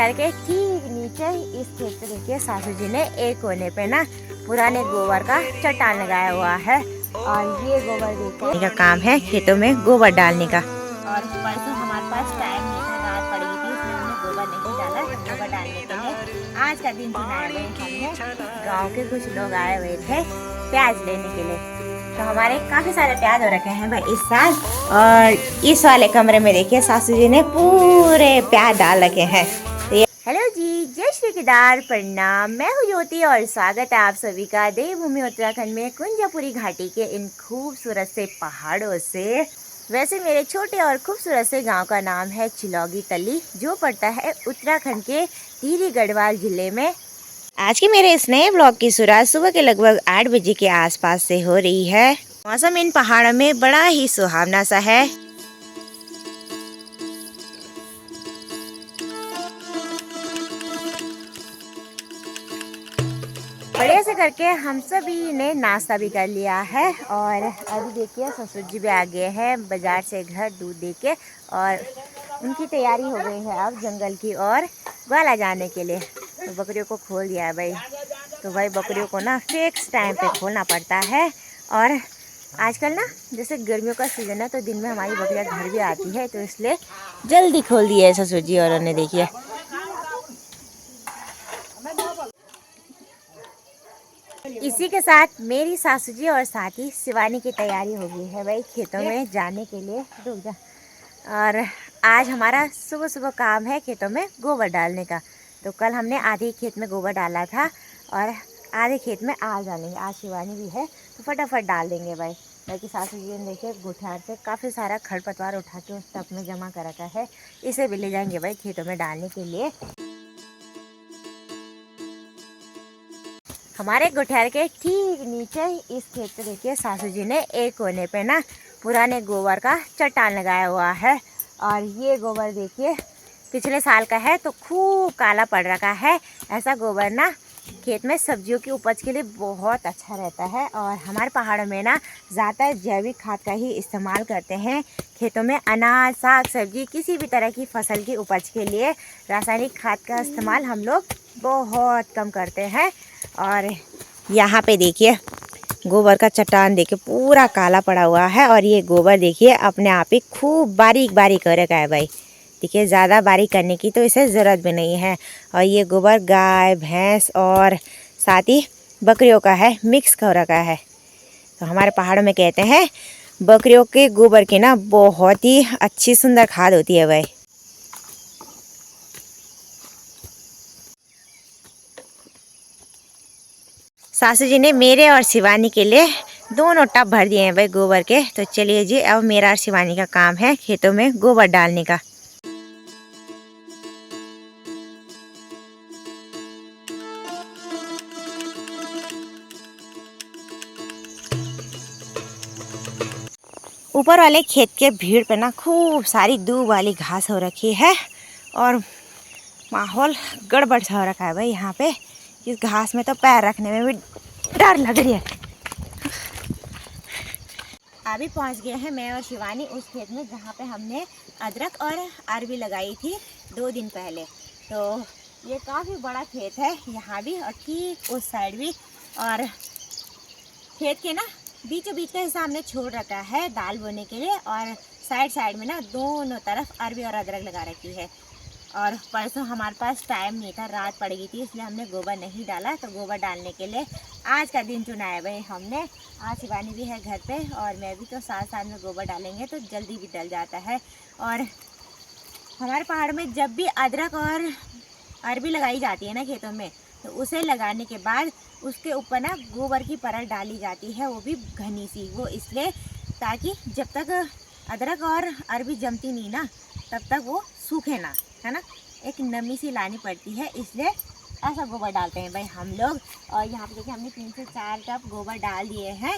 गुठर के ठीक नीचे इस खेत पे देखिए सासू जी ने एक कोने पे ना पुराने गोबर का चट्टान लगाया हुआ है और ये गोबर देखने का काम है खेतों में गोबर डालने का। और परसों हमारे पास टाइम नहीं था, रात पड़ गई थी, इसलिए हमने गोबर नहीं डाला। गोबर डालने के लिए आज का दिन चुनाया हुआ हमने। गाँव के कुछ लोग आए हुए थे प्याज लेने के लिए, तो हमारे काफ़ी सारे प्याज हो रखे हैं भाई इस साल। और इस वाले कमरे में देखिए सासू जी ने पूरे प्याज डाल रखे हैं। तो ये हेलो जी, जय श्री केदार, प्रणाम। मैं हूँ ज्योति और स्वागत है आप सभी का देवभूमि उत्तराखंड में कुंजापुरी घाटी के इन खूबसूरत से पहाड़ों से। वैसे मेरे छोटे और खूबसूरत से गांव का नाम है चिलौगी तली, जो पड़ता है उत्तराखंड के टिहरी गढ़वाल जिले में। आज के मेरे इस नए ब्लॉग की शुरुआत सुबह के लगभग 8 बजे के आसपास से हो रही है। मौसम इन पहाड़ों में बड़ा ही सुहावना सा है। बढ़िया से करके हम सभी ने नाश्ता भी कर लिया है और अभी देखिए ससुर जी भी आ गए हैं बाजार से घर दूध देके, और उनकी तैयारी हो गई है अब जंगल की ओर ग्वाला जाने के लिए। तो बकरियों को खोल दिया है भाई। तो भाई बकरियों को ना फिक्स टाइम पे खोलना पड़ता है। और आजकल ना जैसे गर्मियों का सीज़न है तो दिन में हमारी बकरियां घर भी आती है, तो इसलिए जल्दी खोल दिया है ससुर जी और उन्हें देखिए। इसी के साथ मेरी सासू जी और साथ ही शिवानी की तैयारी हो गई है भाई खेतों में जाने के लिए। रुक जा। और आज हमारा सुबह सुबह काम है खेतों में गोबर डालने का। तो कल हमने आधे खेत में गोबर डाला था और आधे खेत में आज डालेंगे। आज शिवानी भी है तो फटाफट डाल देंगे भाई। बाकी सासू जी ने देखिए गुठार से काफ़ी सारा खरपतवार उठा के उस टब में जमा कर रखा है, इसे भी ले जाएंगे भाई खेतों में डालने के लिए। हमारे गुठर के ठीक नीचे इस खेत पे देखिए सासू जी ने एक कोने पे ना पुराने गोबर का चट्टान लगाया हुआ है। और ये गोबर देखिए पिछले साल का है तो खूब काला पड़ रखा है। ऐसा गोबर ना खेत में सब्जियों की उपज के लिए बहुत अच्छा रहता है। और हमारे पहाड़ों में ना ज़्यादातर जैविक खाद का ही इस्तेमाल करते हैं खेतों में। अनाज, साग सब्जी, किसी भी तरह की फसल की उपज के लिए रासायनिक खाद का इस्तेमाल हम लोग बहुत कम करते हैं। और यहाँ पे देखिए गोबर का चट्टान देखिए पूरा काला पड़ा हुआ है। और ये गोबर देखिए अपने आप ही खूब बारीक बारीक कर रखा है भाई। देखिए ज़्यादा बारीक करने की तो इसे ज़रूरत भी नहीं है। और ये गोबर गाय, भैंस और साथ ही बकरियों का है, मिक्स कर रखा है। तो हमारे पहाड़ों में कहते हैं बकरियों के गोबर की ना बहुत ही अच्छी सुंदर खाद होती है भाई। सासू जी ने मेरे और शिवानी के लिए दोनों टब भर दिए हैं भाई गोबर के। तो चलिए जी, अब मेरा और शिवानी का काम है खेतों में गोबर डालने का। ऊपर वाले खेत के भीड़ पे ना खूब सारी दूब वाली घास हो रखी है और माहौल गड़बड़ सा हो रखा है भाई यहाँ पे। इस घास में तो पैर रखने में भी डर लग रही है। अभी पहुँच गए हैं मैं और शिवानी उस खेत में जहाँ पे हमने अदरक और अरबी लगाई थी 2 दिन पहले। तो ये काफ़ी बड़ा खेत है यहाँ भी और ठीक उस साइड भी। और खेत के ना बीचों बीच का हिस्सा हमने छोड़ रखा है दाल बोने के लिए, और साइड साइड में ना दोनों तरफ अरबी और अदरक लगा रखी है। और परसों हमारे पास टाइम नहीं था, रात पड़ गई थी, इसलिए हमने गोबर नहीं डाला। तो गोबर डालने के लिए आज का दिन चुनाया भाई हमने। आज शिवानी भी है घर पे और मैं भी, तो साथ साथ में गोबर डालेंगे तो जल्दी भी डल जाता है। और हमारे पहाड़ में जब भी अदरक और अरबी लगाई जाती है ना खेतों में, तो उसे लगाने के बाद उसके ऊपर ना गोबर की परत डाली जाती है, वो भी घनी सी। वो इसलिए ताकि जब तक अदरक और अरबी जमती नहीं ना तब तक वो सूखे ना, है ना। एक नमी सी लानी पड़ती है, इसलिए ऐसा गोबर डालते हैं भाई हम लोग। और यहाँ पे देखिए हमने 3 से 4 टब गोबर डाल दिए हैं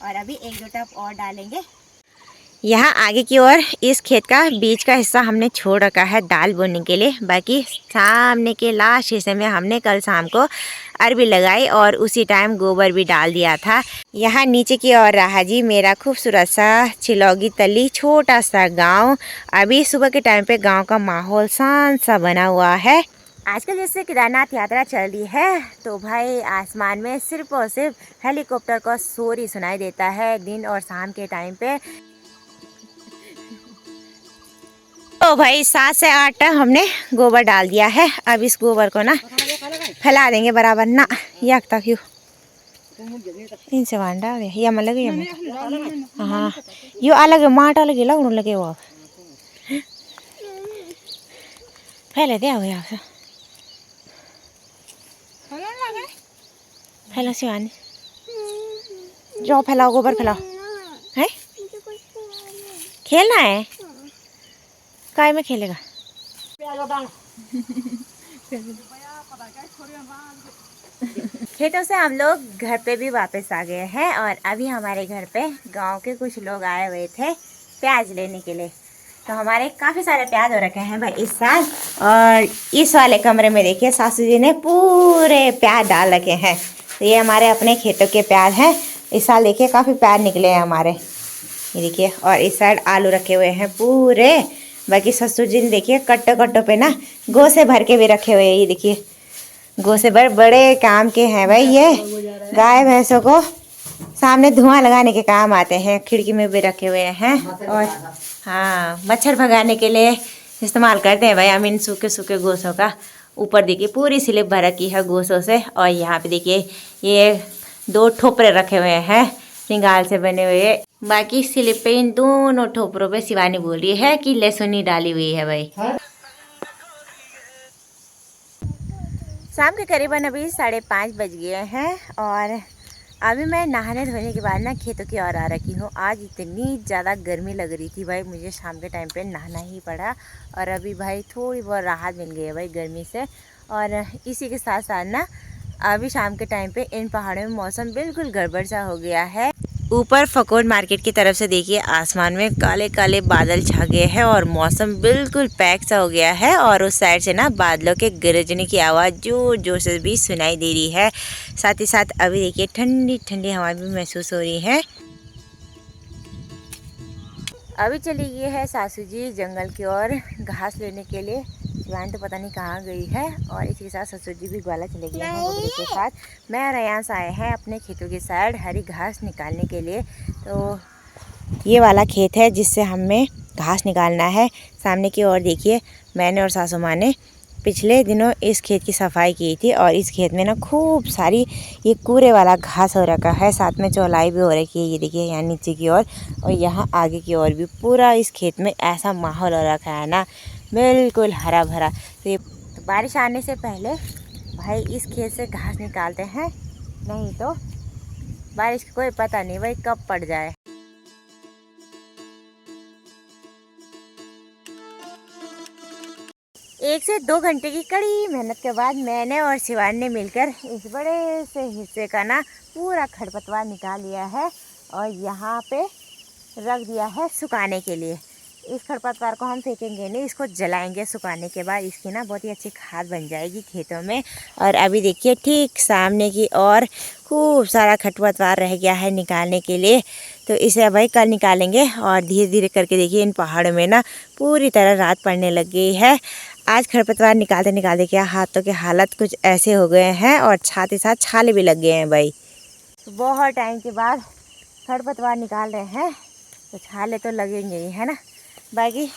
और अभी 1-2 टब और डालेंगे। यहाँ आगे की ओर इस खेत का बीच का हिस्सा हमने छोड़ रखा है दाल बोने के लिए। बाकी सामने के लास्ट हिस्से में हमने कल शाम को अरबी लगाई और उसी टाइम गोबर भी डाल दिया था। यहाँ नीचे की ओर रहा जी मेरा खूबसूरत सा चिलौगी तली छोटा सा गांव। अभी सुबह के टाइम पे गांव का माहौल शांत सा बना हुआ है। आजकल जैसे केदारनाथ यात्रा चल रही है तो भाई आसमान में सिर्फ और सिर्फ हेलीकॉप्टर का शोर ही सुनाई देता है दिन और शाम के टाइम पे। तो भाई 7 से 8 हमने गोबर डाल दिया है। अब इस गोबर को ना फैला देंगे बराबर ना या तक यू इनसे वान डाल दे या मतलब हाँ यो अलग माट अलग लगने लगे वो फैले दे यहाँ फैला शिवानी जाओ फैलाओ गोबर फैलाओ है खेलना है काय में खेलेगा खेतों से हम लोग घर पे भी वापस आ गए हैं और अभी हमारे घर पे गांव के कुछ लोग आए हुए थे प्याज लेने के लिए। तो हमारे काफ़ी सारे प्याज हो रखे हैं भाई इस साल। और इस वाले कमरे में देखिए सासू जी ने पूरे प्याज डाल रखे हैं। तो ये हमारे अपने खेतों के प्याज हैं। इस साल देखिए काफ़ी प्याज निकले हैं हमारे, ये देखिए। और इस साइड आलू रखे हुए हैं पूरे। बाकी ससुर जी ने देखिए कट्टों कट्टों पे ना गो से भर के भी रखे हुए हैं। ये देखिए गो से भर बड़े काम के हैं भाई, ये गाय भैंसों को सामने धुआं लगाने के काम आते हैं। खिड़की में भी रखे हुए हैं और हाँ मच्छर भगाने के लिए इस्तेमाल करते हैं भाई हम इन सूखे सूखे गोसों का। ऊपर देखिए पूरी स्लिप भर रखी है गोसों से। और यहाँ पे देखिए ये 2 ठोपरे रखे हुए हैं सिंगाल से बने हुए। बाकी स्लिप पे इन दोनों ठोपरों पे शिवानी बोल रही है कि लहसुनी डाली हुई है भाई। शाम के करीबन अभी 5:30 बज गए हैं और अभी मैं नहाने धोने के बाद ना खेतों की ओर आ रखी हूँ। आज इतनी ज़्यादा गर्मी लग रही थी भाई, मुझे शाम के टाइम पे नहाना ही पड़ा। और अभी भाई थोड़ी बहुत राहत मिल गई है भाई गर्मी से। और इसी के साथ साथ ना अभी शाम के टाइम पे इन पहाड़ों में मौसम बिल्कुल गड़बड़ सा हो गया है। ऊपर फकोर मार्केट की तरफ से देखिए आसमान में काले काले बादल छा गए हैं और मौसम बिल्कुल पैक सा हो गया है। और उस साइड से ना बादलों के गरजने की आवाज़ जोर जोर से भी सुनाई दे रही है। साथ ही साथ अभी देखिए ठंडी ठंडी हवा भी महसूस हो रही है। अभी चली गई है सासू जी जंगल की ओर घास लेने के लिए। शिवानी तो पता नहीं कहाँ गई है। और इसी के साथ ससुर जी भी ग्वाला चले गए हैं बकरी के साथ। मैं और अयांश आए हैं अपने खेतों के साइड हरी घास निकालने के लिए। तो ये वाला खेत है जिससे हमें घास निकालना है। सामने की ओर देखिए मैंने और सासू माँ ने पिछले दिनों इस खेत की सफाई की थी और इस खेत में ना खूब सारी ये कूड़े वाला घास हो रखा है। साथ में चौलाई भी हो रखी है, ये देखिए यहाँ नीचे की ओर और यहाँ आगे की ओर भी। पूरा इस खेत में ऐसा माहौल हो रखा है ना बिल्कुल हरा भरा। तो बारिश आने से पहले भाई इस खेत से घास निकालते हैं, नहीं तो बारिश का कोई पता नहीं भाई कब पड़ जाए। एक से 2 घंटे की कड़ी मेहनत के बाद मैंने और शिवानी ने मिलकर इस बड़े से हिस्से का ना पूरा खरपतवार निकाल लिया है और यहाँ पे रख दिया है सुखाने के लिए। इस खरपतवार को हम फेंकेंगे नहीं, इसको जलाएंगे। सुखाने के बाद इसकी ना बहुत ही अच्छी खाद बन जाएगी खेतों में। और अभी देखिए ठीक सामने की ओर खूब सारा खरपतवार रह गया है निकालने के लिए। तो इसे भाई कल निकालेंगे। और धीरे धीरे करके देखिए इन पहाड़ों में ना पूरी तरह रात पड़ने लग गई है। आज खरपतवार निकालते निकालते क्या हाथों के हालत कुछ ऐसे हो गए हैं और साथ ही साथ छाले भी लग गए हैं भाई। बहुत टाइम के बाद खरपतवार निकाल रहे हैं तो छाले तो लगेंगे ही, है ना। बाकी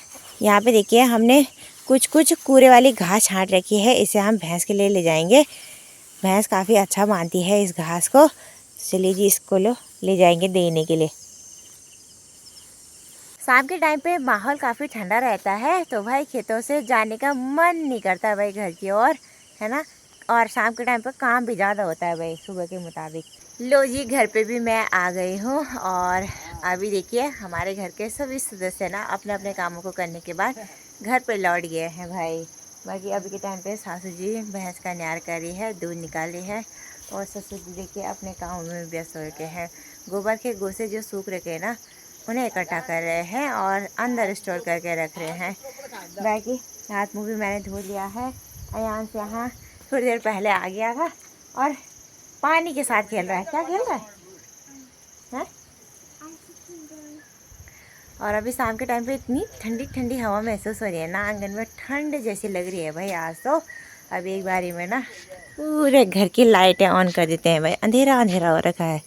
यहाँ पे देखिए हमने कुछ कुछ कूड़े वाली घास छांट रखी है, इसे हम भैंस के लिए ले जाएंगे। भैंस काफ़ी अच्छा मानती है इस घास को। चलिए जी इसको ले जाएंगे देने के लिए। शाम के टाइम पे माहौल काफ़ी ठंडा रहता है तो भाई खेतों से जाने का मन नहीं करता भाई घर की ओर, है ना। और शाम के टाइम पे काम भी ज़्यादा होता है भाई सुबह के मुताबिक। लो जी घर पे भी मैं आ गई हूँ और अभी देखिए हमारे घर के सभी सदस्य ना अपने अपने कामों को करने के बाद घर पे लौट गए हैं भाई। बाकी अभी के टाइम पे सासू जी भैंस का न्यार कर रही है, दूध निकाल रही है और ससुर जी देखिए अपने काम में व्यस्त हो रखे हैं। गोबर के गोसे जो सूख रखे हैं ना उन्हें इकट्ठा कर रहे हैं और अंदर स्टोर करके रख रहे हैं। बाकी हाथ मुँह भी मैंने धो लिया है। अयांश यहाँ थोड़ी देर पहले आ गया था और पानी के साथ खेल रहा है। क्या खेल रहा है? और अभी शाम के टाइम पे इतनी ठंडी ठंडी हवा महसूस हो रही है ना, आंगन में ठंड जैसी लग रही है भाई आज तो। अब एक बारी में ना पूरे घर की लाइटें ऑन कर देते हैं भाई, अंधेरा अंधेरा हो रखा है।